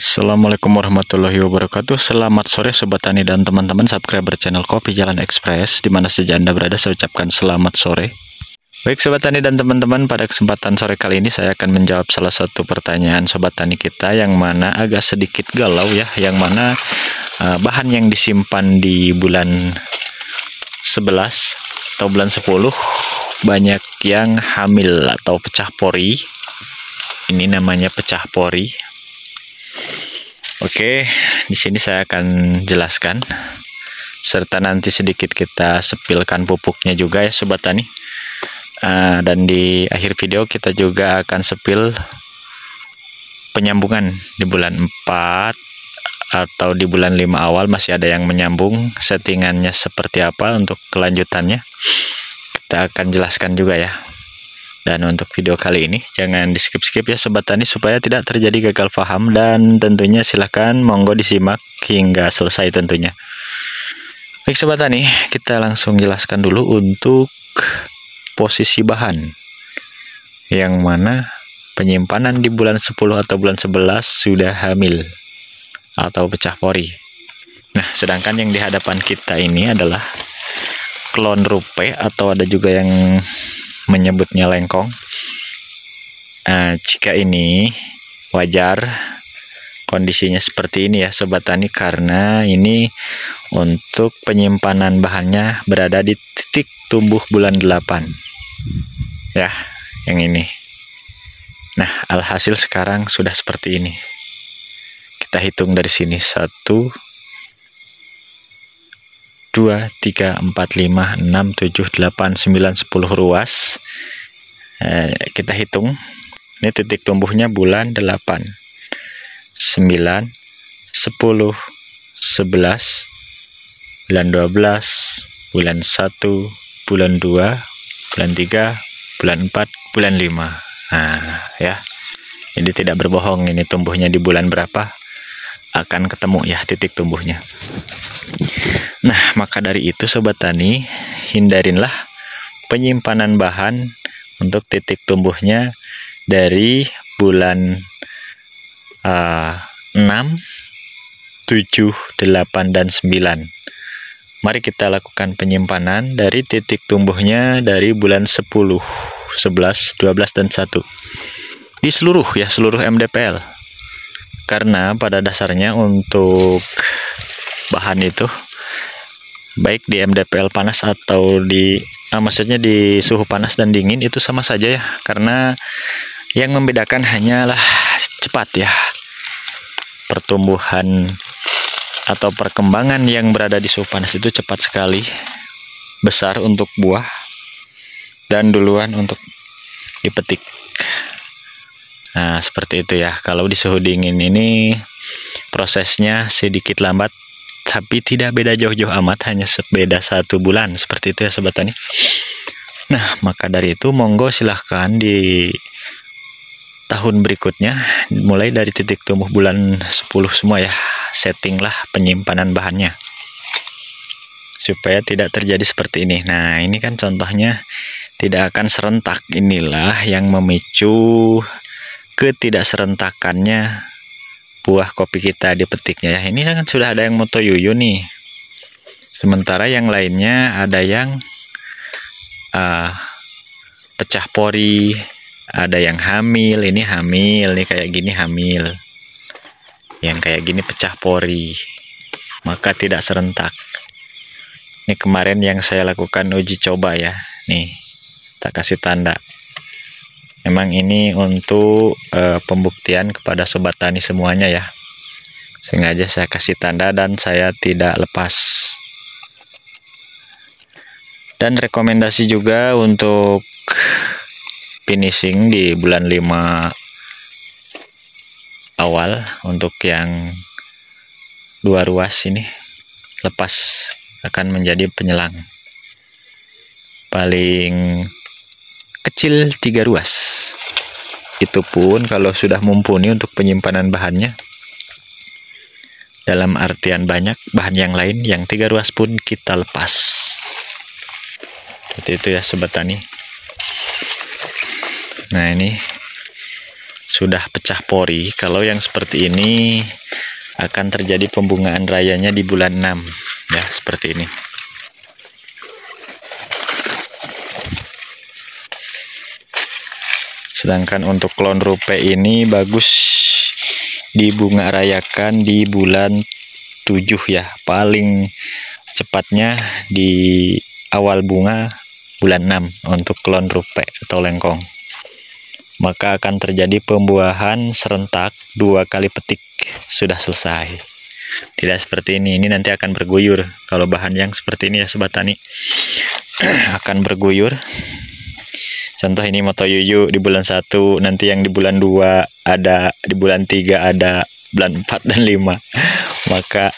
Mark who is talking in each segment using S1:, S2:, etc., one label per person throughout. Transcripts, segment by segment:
S1: Assalamualaikum warahmatullahi wabarakatuh. Selamat sore Sobat Tani dan teman-teman subscriber channel Kopi Jalan Express. Dimana saja Anda berada, saya ucapkan selamat sore. Baik Sobat Tani dan teman-teman, pada kesempatan sore kali ini saya akan menjawab salah satu pertanyaan Sobat Tani kita yang mana agak sedikit galau ya. Yang mana bahan yang disimpan di bulan 11 atau bulan 10 banyak yang hamil atau pecah pori. Ini namanya pecah pori. Oke, di sini saya akan jelaskan serta nanti sedikit kita sepilkan pupuknya juga ya Sobat Tani. Dan di akhir video kita juga akan sepil penyambungan di bulan 4 atau di bulan 5 awal masih ada yang menyambung, settingannya seperti apa untuk kelanjutannya. Kita akan jelaskan juga ya. Dan untuk video kali ini jangan di skip-skip ya Sobat Tani supaya tidak terjadi gagal paham, dan tentunya silahkan monggo disimak hingga selesai tentunya. Baik Sobat Tani, kita langsung jelaskan dulu untuk posisi bahan yang mana penyimpanan di bulan 10 atau bulan 11 sudah hamil atau pecah pori. Nah, sedangkan yang di hadapan kita ini adalah klon rupe atau ada juga yang menyebutnya lengkong. Jika ini wajar kondisinya seperti ini ya Sobat Tani, karena ini untuk penyimpanan bahannya berada di titik tumbuh bulan 8 ya, yang ini. Nah, alhasil sekarang sudah seperti ini. Kita hitung dari sini 1 2, 3, 4, 5, 6, 7, 8, 9, 10 ruas. Kita hitung. Ini titik tumbuhnya bulan 8, 9, 10, 11, bulan 12, bulan 1, bulan 2, bulan 3, bulan 4, bulan 5. Nah, ya. Jadi tidak berbohong ini tumbuhnya di bulan berapa, akan ketemu ya titik tumbuhnya. Nah, maka dari itu Sobat Tani, hindarinlah penyimpanan bahan untuk titik tumbuhnya dari bulan 6, 7, 8, dan 9. Mari kita lakukan penyimpanan dari titik tumbuhnya dari bulan 10, 11, 12, dan 1. Di seluruh MDPL. Karena pada dasarnya untuk bahan itu baik di MDPL panas atau maksudnya di suhu panas dan dingin itu sama saja ya, karena yang membedakan hanyalah cepat ya. Pertumbuhan atau perkembangan yang berada di suhu panas itu cepat sekali, besar untuk buah dan duluan untuk dipetik. Nah, seperti itu ya. Kalau di suhu dingin ini prosesnya sedikit lambat, tapi tidak beda jauh-jauh amat, hanya beda 1 bulan, seperti itu ya Sobat Tani. Nah, maka dari itu monggo silahkan di tahun berikutnya mulai dari titik tumbuh bulan 10 semua ya, settinglah penyimpanan bahannya supaya tidak terjadi seperti ini. Nah, ini kan contohnya tidak akan serentak. Inilah yang memicu ketidakserentakannya buah kopi kita dipetiknya ya. Ini kan sudah ada yang moto yuyu nih, sementara yang lainnya ada yang pecah pori, ada yang hamil. Ini hamil nih, kayak gini hamil, yang kayak gini pecah pori, maka tidak serentak. Ini kemarin yang saya lakukan uji coba ya, nih kita kasih tanda. Memang ini untuk pembuktian kepada Sobat Tani semuanya ya. Sengaja saya kasih tanda dan saya tidak lepas. Dan rekomendasi juga untuk finishing di bulan 5 awal untuk yang 2 ruas ini lepas akan menjadi penyelang. Paling kecil 3 ruas. Itu pun kalau sudah mumpuni untuk penyimpanan bahannya. Dalam artian banyak bahan yang lain, yang 3 ruas pun kita lepas. Seperti itu ya Sobat Tani. Nah, ini sudah pecah pori. Kalau yang seperti ini akan terjadi pembungaan rayanya di bulan 6 ya, seperti ini. Sedangkan untuk klon rupe ini bagus dibunga rayakan di bulan 7 ya, paling cepatnya di awal bunga bulan 6 untuk klon rupe atau lengkong. Maka akan terjadi pembuahan serentak 2 kali petik, sudah selesai. Tidak seperti ini nanti akan berguyur. Kalau bahan yang seperti ini ya sobat tani akan berguyur. Contoh ini moto yuyu di bulan 1, nanti yang di bulan 2 ada, di bulan 3 ada, bulan 4 dan 5. Maka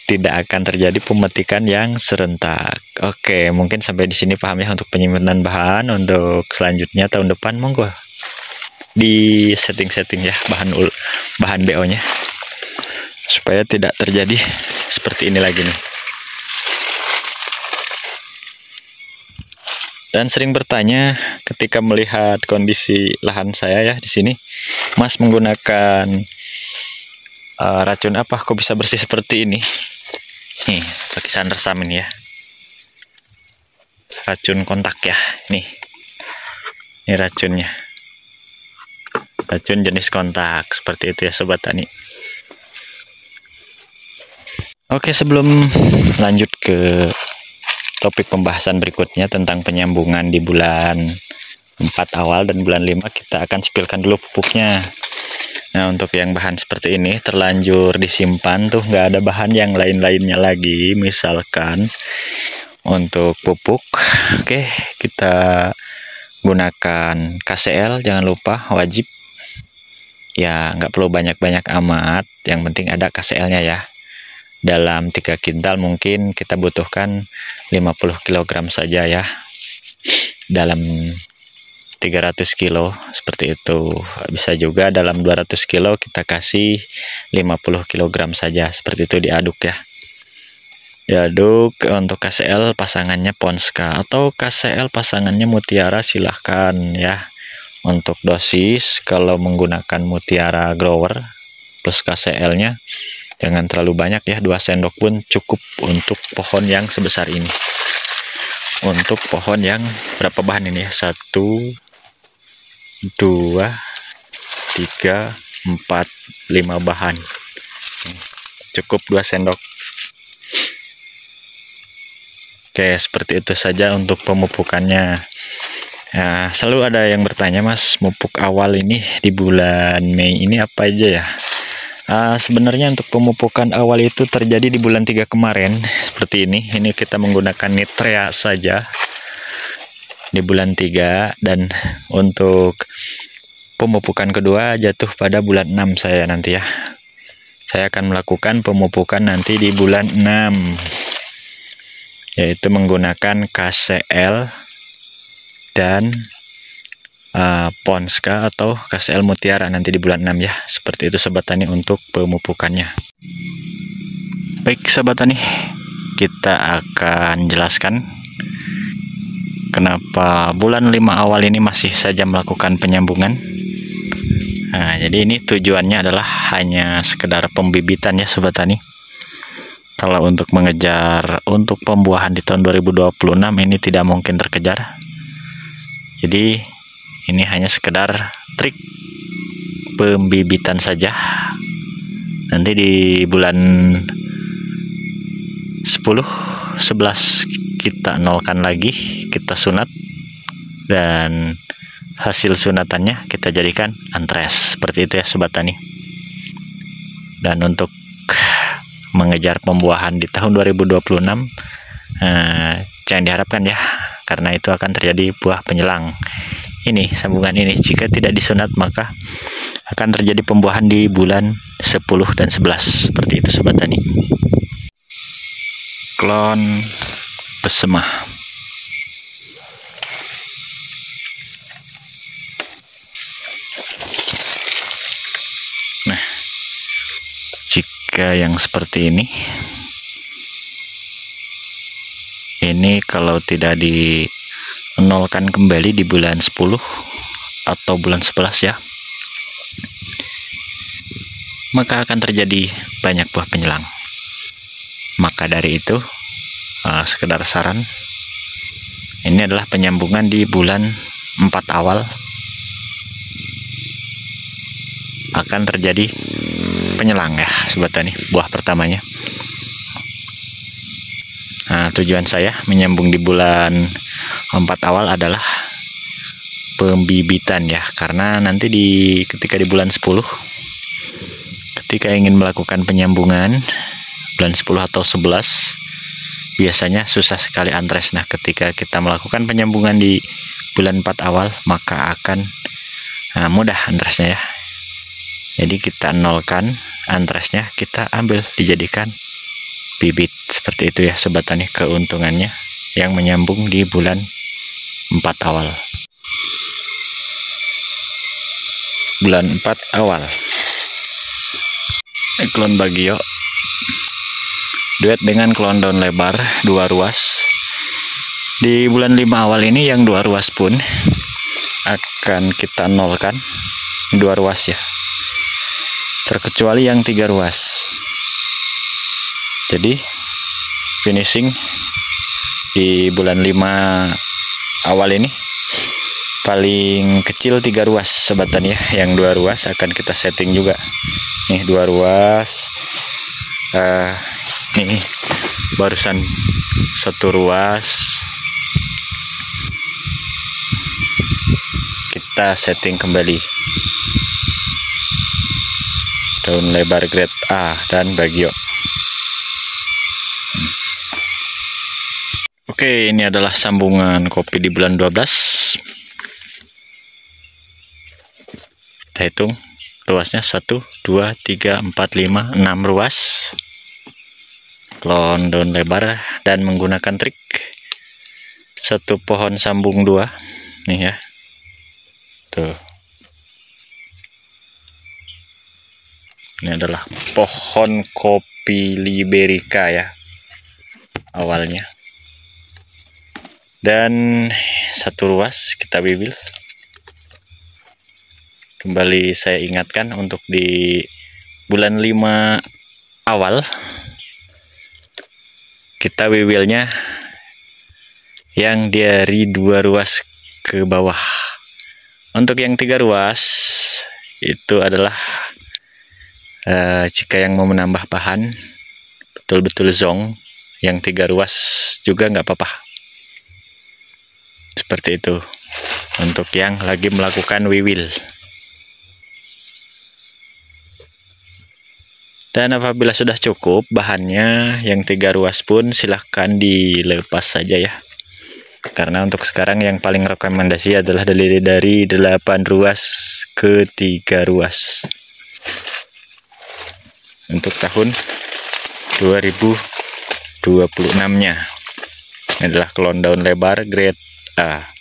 S1: tidak akan terjadi pemetikan yang serentak. Oke, mungkin sampai di sini paham ya untuk penyimpanan bahan. Untuk selanjutnya tahun depan monggo di setting-setting ya bahan BO-nya supaya tidak terjadi seperti ini lagi nih. Dan sering bertanya ketika melihat kondisi lahan saya ya di sini, Mas menggunakan racun apa kok bisa bersih seperti ini? Nih, pakai Sandersamin ya. Racun kontak ya, nih. Ini racunnya. Racun jenis kontak seperti itu ya sobat tani. Oke, sebelum lanjut ke topik pembahasan berikutnya tentang penyambungan di bulan 4 awal dan bulan 5, kita akan spilkan dulu pupuknya. Nah, untuk yang bahan seperti ini terlanjur disimpan tuh, nggak ada bahan yang lain-lainnya lagi. Misalkan untuk pupuk, oke, kita gunakan KCL, jangan lupa wajib. Ya, nggak perlu banyak-banyak amat, yang penting ada KCL-nya ya. Dalam 3 kintal mungkin kita butuhkan 50 kg saja ya. Dalam 300 kilo seperti itu. Bisa juga dalam 200 kilo kita kasih 50 kg saja, seperti itu diaduk ya. Diaduk. Untuk KCL pasangannya Ponska atau KCL pasangannya Mutiara silahkan ya. Untuk dosis kalau menggunakan Mutiara Grower plus KCL-nya jangan terlalu banyak ya, 2 sendok pun cukup untuk pohon yang sebesar ini. Untuk pohon yang berapa bahan ini ya? 1, 2, 3, 4, 5 bahan. Cukup 2 sendok. Oke, seperti itu saja untuk pemupukannya. Nah, selalu ada yang bertanya, Mas, mupuk awal ini di bulan Mei ini apa aja ya? Sebenarnya untuk pemupukan awal itu terjadi di bulan 3 kemarin seperti ini. Ini kita menggunakan nitrea saja di bulan 3, dan untuk pemupukan kedua jatuh pada bulan 6 saya nanti ya. Saya akan melakukan pemupukan nanti di bulan 6, yaitu menggunakan KCL dan Ponska atau KCL Mutiara nanti di bulan 6 ya. Seperti itu sobat tani untuk pemupukannya. Baik sobat tani, kita akan jelaskan kenapa bulan 5 awal ini masih saja melakukan penyambungan. Nah, jadi ini tujuannya adalah hanya sekedar pembibitan ya sobat tani. Kalau untuk mengejar untuk pembuahan di tahun 2026 ini tidak mungkin terkejar. Jadi ini hanya sekedar trik pembibitan saja. Nanti di bulan 10, 11 kita nolkan lagi, kita sunat, dan hasil sunatannya kita jadikan antres. Seperti itu ya sobat tani. Dan untuk mengejar pembuahan di tahun 2026 jangan diharapkan ya, karena itu akan terjadi buah penyelang. Ini sambungan ini jika tidak disunat maka akan terjadi pembuahan di bulan 10 dan 11. Seperti itu sobat tani. Klon Besemah. Nah, jika yang seperti ini kalau tidak dinolkan kembali di bulan 10 atau bulan 11 ya, maka akan terjadi banyak buah penyelang. Maka dari itu, sekedar saran, ini adalah penyambungan di bulan 4 awal akan terjadi penyelang ya sobat tani, buah pertamanya. Nah, tujuan saya menyambung di bulan 4 awal adalah pembibitan ya, karena nanti ketika di bulan 10, ketika ingin melakukan penyambungan bulan 10 atau 11, biasanya susah sekali antres. Nah, ketika kita melakukan penyambungan di bulan 4 awal, maka akan mudah antresnya ya. Jadi kita nolkan antresnya, kita ambil dijadikan bibit. Seperti itu ya sobat tani, keuntungannya yang menyambung di bulan 4 awal. Bulan 4 awal, klon bagio duet dengan klon daun lebar 2 ruas. Di bulan 5 awal ini yang 2 ruas pun akan kita nolkan 2 ruas ya, terkecuali yang 3 ruas. Jadi finishing di bulan 5 awal ini paling kecil 3 ruas sobat tani ya. Yang 2 ruas akan kita setting juga nih, 2 ruas. Nih barusan 1 ruas kita setting kembali, daun lebar grade A dan bagio. Oke, ini adalah sambungan kopi di bulan 12. Kita hitung ruasnya 1, 2, 3, 4, 5, 6 ruas klon daun lebar, dan menggunakan trik 1 pohon sambung 2 nih ya. Tuh, ini adalah pohon kopi Liberica ya awalnya, dan 1 ruas kita bibil. Kembali saya ingatkan, untuk di bulan 5 awal kita wiwilnya yang dari 2 ruas ke bawah. Untuk yang 3 ruas itu adalah jika yang mau menambah bahan betul-betul zong, yang 3 ruas juga nggak apa-apa. Seperti itu untuk yang lagi melakukan wiwil. Dan apabila sudah cukup bahannya yang 3 ruas pun silahkan dilepas saja ya. Karena untuk sekarang yang paling rekomendasi adalah dari 8 ruas ke 3 ruas. Untuk tahun 2026-nya. Ini adalah klon daun lebar grade A.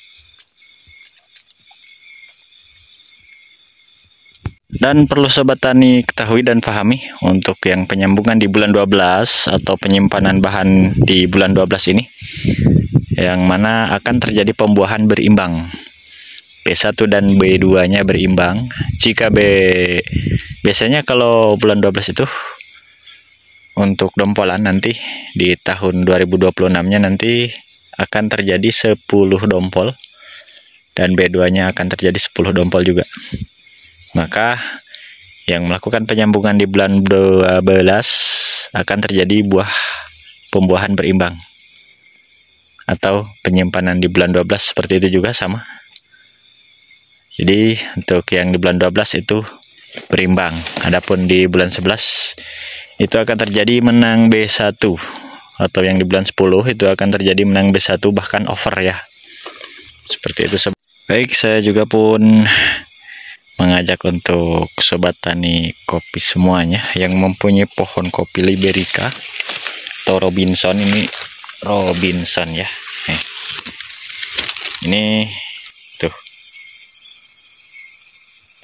S1: Dan perlu sobat tani ketahui dan pahami, untuk yang penyambungan di bulan 12 atau penyimpanan bahan di bulan 12 ini, yang mana akan terjadi pembuahan berimbang. B1 dan B2 nya berimbang. Jika biasanya kalau bulan 12 itu untuk dompolan, nanti di tahun 2026 nya nanti akan terjadi 10 dompol, dan B2 nya akan terjadi 10 dompol juga. Maka yang melakukan penyambungan di bulan 12 akan terjadi pembuahan berimbang, atau penyimpanan di bulan 12 seperti itu juga sama. Jadi untuk yang di bulan 12 itu berimbang. Adapun di bulan 11 itu akan terjadi menang B1, atau yang di bulan 10 itu akan terjadi menang B1 bahkan over ya. Seperti itu. Baik, saya juga pun mengajak untuk sobat tani kopi semuanya yang mempunyai pohon kopi Liberica atau Robinson. Ini Robinson ya. Ini tuh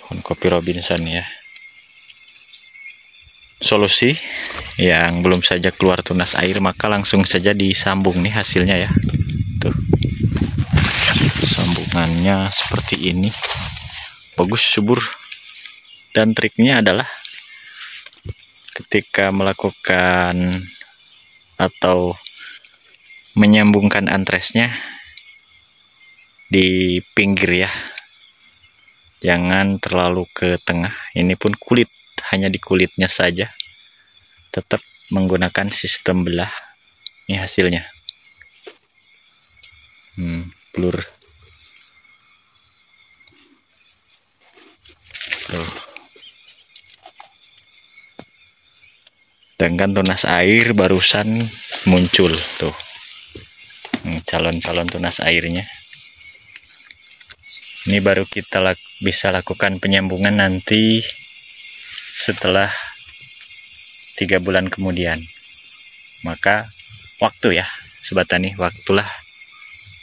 S1: pohon kopi Robinson ya. Solusi yang belum saja keluar tunas air, maka langsung saja disambung nih hasilnya ya. Tuh, sambungannya seperti ini, bagus, subur. Dan triknya adalah ketika melakukan atau menyambungkan antresnya di pinggir ya, jangan terlalu ke tengah. Ini pun kulit, hanya di kulitnya saja, tetap menggunakan sistem belah. Ini hasilnya. Blur. Tuh. Sedangkan tunas air barusan muncul tuh. Calon-calon tunas airnya. Ini baru kita bisa lakukan penyambungan nanti setelah 3 bulan kemudian. Maka waktu ya Sobat Tani, waktulah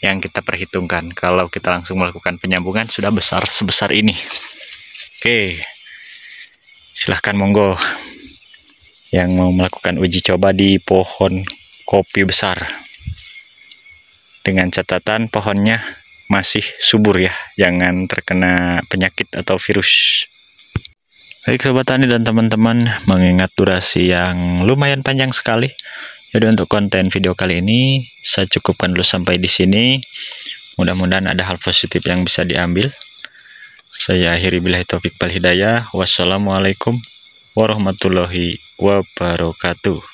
S1: yang kita perhitungkan. Kalau kita langsung melakukan penyambungan sudah besar sebesar ini. Oke, silahkan monggo yang mau melakukan uji coba di pohon kopi besar, dengan catatan pohonnya masih subur ya, jangan terkena penyakit atau virus. Baik Sobat Tani dan teman-teman, mengingat durasi yang lumayan panjang sekali, jadi untuk konten video kali ini saya cukupkan dulu sampai di sini. Mudah-mudahan ada hal positif yang bisa diambil. Saya akhiri billahi taufik wal hidayah. Wassalamualaikum warahmatullahi wabarakatuh.